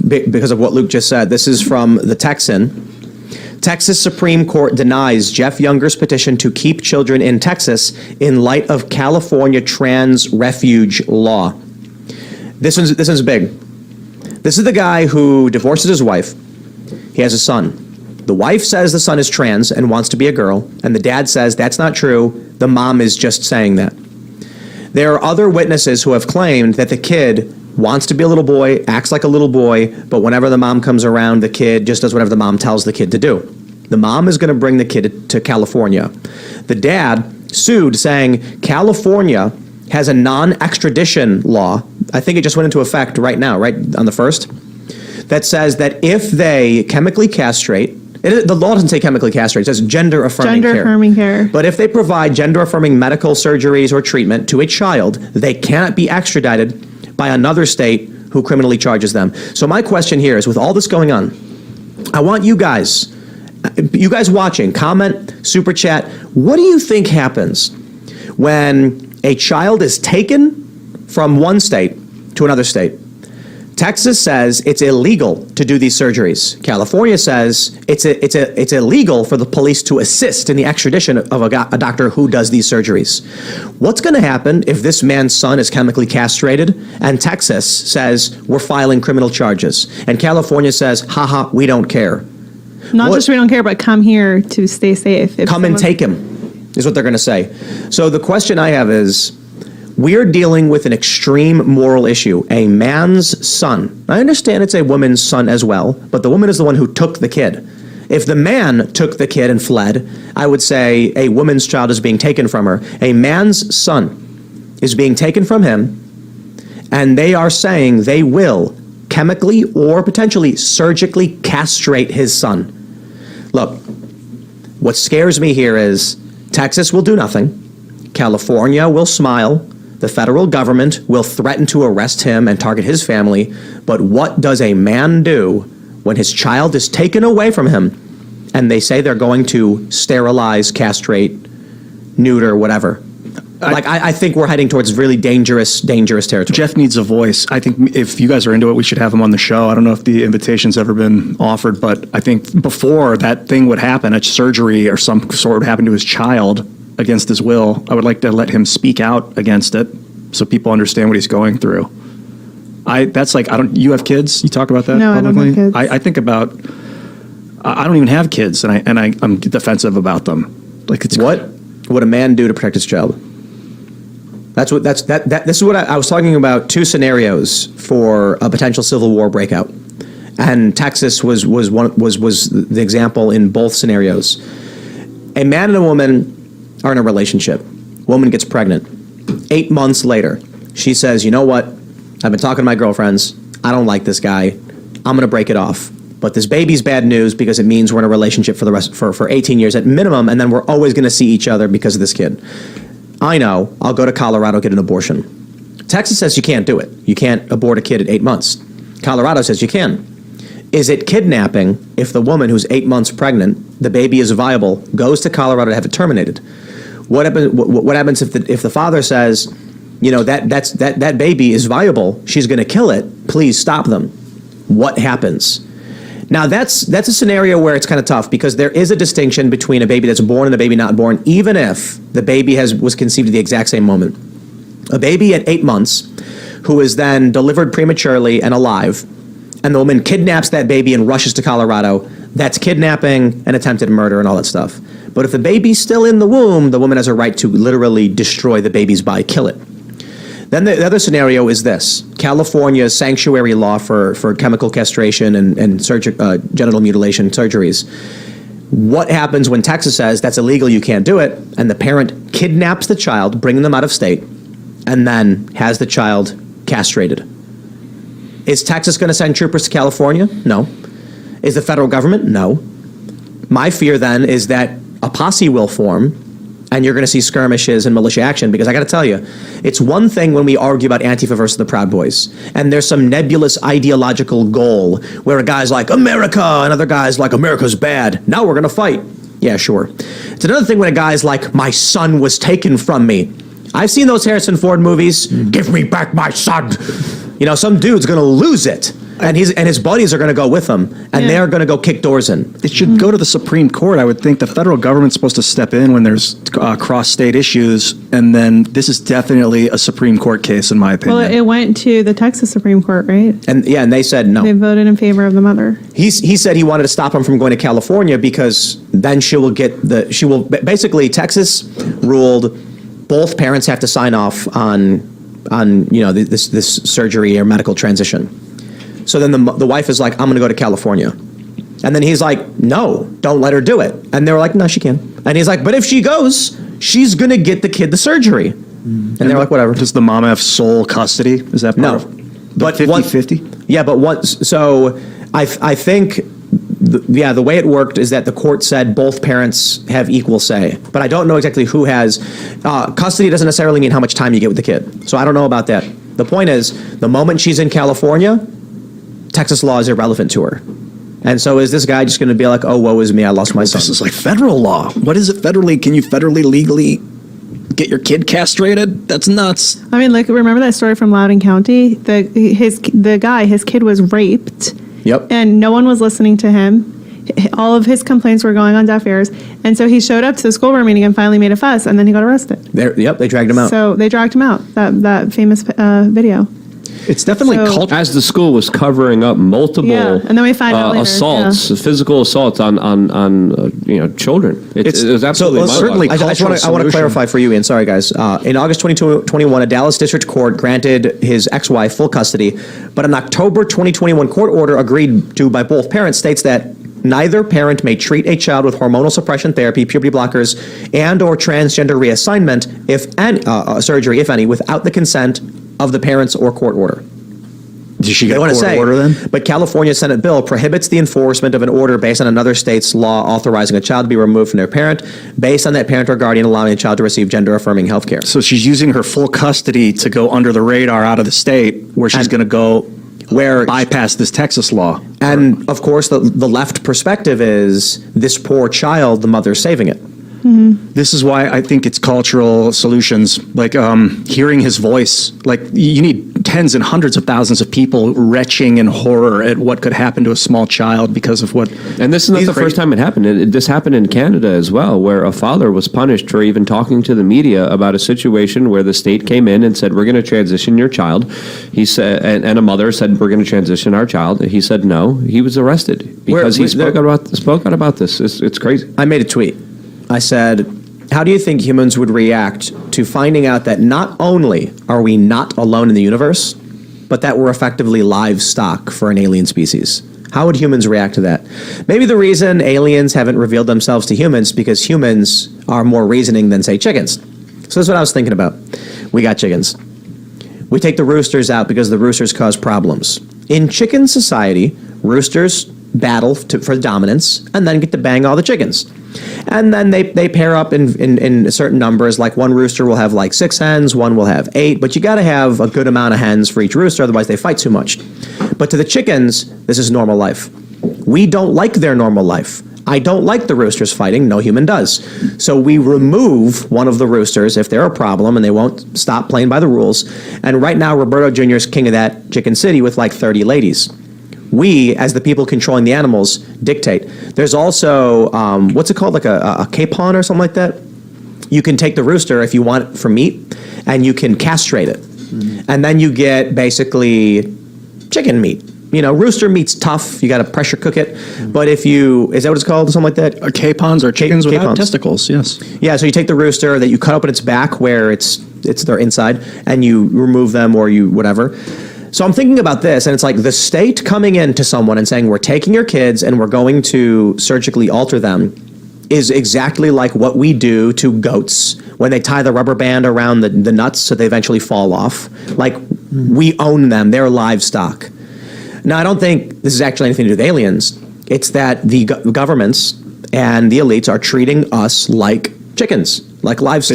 because of what Luke just said. This is from the Texan. Texas Supreme Court denies Jeff Younger's petition to keep children in Texas in light of California trans refuge law. This one's big. This is the guy who divorces his wife. He has a son. The wife says the son is trans and wants to be a girl, and the dad says that's not true. The mom is just saying that. There are other witnesses who have claimed that the kid wants to be a little boy, acts like a little boy, but whenever the mom comes around, the kid just does whatever the mom tells the kid to do. The mom is going to bring the kid to California. The dad sued, saying California has a non-extradition law. I think it just went into effect right now, right on the 1st, that says that if they chemically castrate, the law doesn't say chemically castrate, it says gender-affirming care. Gender-affirming care. But if they provide gender-affirming medical surgeries or treatment to a child, they cannot be extradited by another state who criminally charges them. So my question here is, with all this going on, I want you guys watching, comment, super chat, what do you think happens when a child is taken from one state to another state? Texas says it's illegal to do these surgeries. California says it's illegal for the police to assist in the extradition of a doctor who does these surgeries. What's going to happen if this man's son is chemically castrated and Texas says we're filing criminal charges and California says, haha, we don't care? Not just we don't care, but come here to stay safe. Come and take him, is what they're going to say. So the question I have is, we're dealing with an extreme moral issue, a man's son. I understand it's a woman's son as well, but the woman is the one who took the kid. If the man took the kid and fled, I would say a woman's child is being taken from her. A man's son is being taken from him, and they are saying they will chemically or potentially surgically castrate his son. Look, what scares me here is Texas will do nothing. California will smile. The federal government will threaten to arrest him and target his family. But what does a man do when his child is taken away from him and they say they're going to sterilize, castrate, neuter, whatever? I think we're heading towards really dangerous territory. Jeff needs a voice. I think if you guys are into it, we should have him on the show. I don't know if the invitation's ever been offered, but I think before that thing would happen, a surgery or some sort would happen to his child against his will, I would like to let him speak out against it so people understand what he's going through. You have kids? You talk about that no, publicly? I don't have kids. I think about, I don't even have kids, and I'm defensive about them. Like, it's what would a man do to protect his child? This is what I was talking about, two scenarios for a potential civil war breakout. And Texas was the example in both scenarios. A man and a woman are in a relationship. Woman gets pregnant. 8 months later, she says, you know what? I've been talking to my girlfriends. I don't like this guy. I'm going to break it off. But this baby's bad news because it means we're in a relationship for 18 years at minimum, and then we're always going to see each other because of this kid. I know. I'll go to Colorado, get an abortion. Texas says you can't do it. You can't abort a kid at 8 months. Colorado says you can. Is it kidnapping if the woman who's 8 months pregnant, the baby is viable, goes to Colorado to have it terminated? What happens if the father says, you know, that baby is viable, she's going to kill it, please stop them? What happens? Now that's a scenario where it's kind of tough because there is a distinction between a baby that's born and a baby not born, even if the baby was conceived at the exact same moment. A baby at 8 months who is then delivered prematurely and alive, and the woman kidnaps that baby and rushes to Colorado, that's kidnapping and attempted murder and all that stuff. But if the baby's still in the womb, the woman has a right to literally destroy the baby's body, kill it. Then the other scenario is this. California's sanctuary law for chemical castration and genital mutilation surgeries. What happens when Texas says that's illegal, you can't do it, and the parent kidnaps the child, bringing them out of state, and then has the child castrated? Is Texas going to send troopers to California? No. Is the federal government? No. My fear then is that a posse will form, and you're going to see skirmishes and militia action, because I got to tell you, it's one thing when we argue about Antifa versus the Proud Boys, and there's some nebulous ideological goal where a guy's like, America, and other guy's like, America's bad. Now we're going to fight. Yeah, sure. It's another thing when a guy's like, my son was taken from me. I've seen those Harrison Ford movies. Give me back my son. You know, some dude's going to lose it. And his buddies are going to go with him, and they're going to go kick doors in. It should go to the Supreme Court. I would think the federal government's supposed to step in when there's cross-state issues, and then this is definitely a Supreme Court case, in my opinion. Well, it went to the Texas Supreme Court, right? And they said no. They voted in favor of the mother. He said he wanted to stop him from going to California because then basically Texas ruled both parents have to sign off on this surgery or medical transition. So then the wife is like, I'm going to go to California. And then he's like, no, don't let her do it. And they were like, no, she can. And he's like, but if she goes, she's going to get the kid the surgery. And they're like, whatever. Does the mom have sole custody? Is that part of But 50-50? Yeah, but so I think, the way it worked is that the court said both parents have equal say. But I don't know exactly who has. Custody doesn't necessarily mean how much time you get with the kid. So I don't know about that. The point is, the moment she's in California, Texas law is irrelevant to her. And so is this guy just going to be like, oh, woe is me, I lost my son? This is like federal law. What is it federally? Can you federally, legally get your kid castrated? That's nuts. I mean, remember that story from Loudoun County? The guy, his kid was raped. Yep. And no one was listening to him. All of his complaints were going on deaf ears. And so he showed up to the school board meeting and finally made a fuss, and then he got arrested. They dragged him out. So they dragged him out, that famous video. It's definitely culture. As the school was covering up multiple and then we find out later, assaults, physical assaults on children. It was absolutely certainly mind-boggling. I want to clarify for you, Ian. Sorry, guys. In August 2021, a Dallas district court granted his ex-wife full custody, but an October 2021 court order agreed to by both parents states that neither parent may treat a child with hormonal suppression therapy, puberty blockers, and/or transgender reassignment, surgery, if any, without the consent of the parents or court order. Did she get a court order then? But California Senate bill prohibits the enforcement of an order based on another state's law authorizing a child to be removed from their parent based on that parent or guardian allowing a child to receive gender-affirming health care. So she's using her full custody to go under the radar out of the state where she's going to go bypass this Texas law. And, of course, the left perspective is this poor child, the mother's saving it. This is why I think it's cultural solutions, like hearing his voice. Like, you need tens and hundreds of thousands of people retching in horror at what could happen to a small child because of what... And this is not the first time it happened. This happened in Canada as well, where a father was punished for even talking to the media about a situation where the state came in and said, we're going to transition your child. He said, and a mother said, we're going to transition our child. He said no. He was arrested because he spoke out about this. It's crazy. I made a tweet. I said, how do you think humans would react to finding out that not only are we not alone in the universe, but that we're effectively livestock for an alien species? How would humans react to that? Maybe the reason aliens haven't revealed themselves to humans because humans are more reasoning than, say, chickens. So that's what I was thinking about. We got chickens. We take the roosters out because the roosters cause problems. In chicken society, roosters battle for dominance and then get to bang all the chickens. And then they pair up in certain numbers, like one rooster will have like 6 hens, one will have 8, but you got to have a good amount of hens for each rooster, otherwise they fight too much. But to the chickens, this is normal life. We don't like their normal life. I don't like the roosters fighting, no human does. So we remove one of the roosters if they're a problem and they won't stop playing by the rules. And right now, Roberto Jr. is king of that chicken city with like 30 ladies. We, as the people controlling the animals, dictate. There's also, what's it called, like a capon or something like that? You can take the rooster if you want it for meat, and you can castrate it. Mm-hmm. And then you get basically chicken meat. You know, rooster meat's tough. You got to pressure cook it. Mm-hmm. But if you, is that what it's called? Something like that? Capons are chickens without testicles, yes. Yeah, so you take the rooster that you cut open its back where it's their inside, and you remove them or you whatever. So I'm thinking about this, and it's like the state coming in to someone and saying, we're taking your kids and we're going to surgically alter them is exactly like what we do to goats when they tie the rubber band around the nuts so they eventually fall off. Like, we own them. They're livestock. Now, I don't think this is actually anything to do with aliens. It's that the governments and the elites are treating us like chickens, like livestock.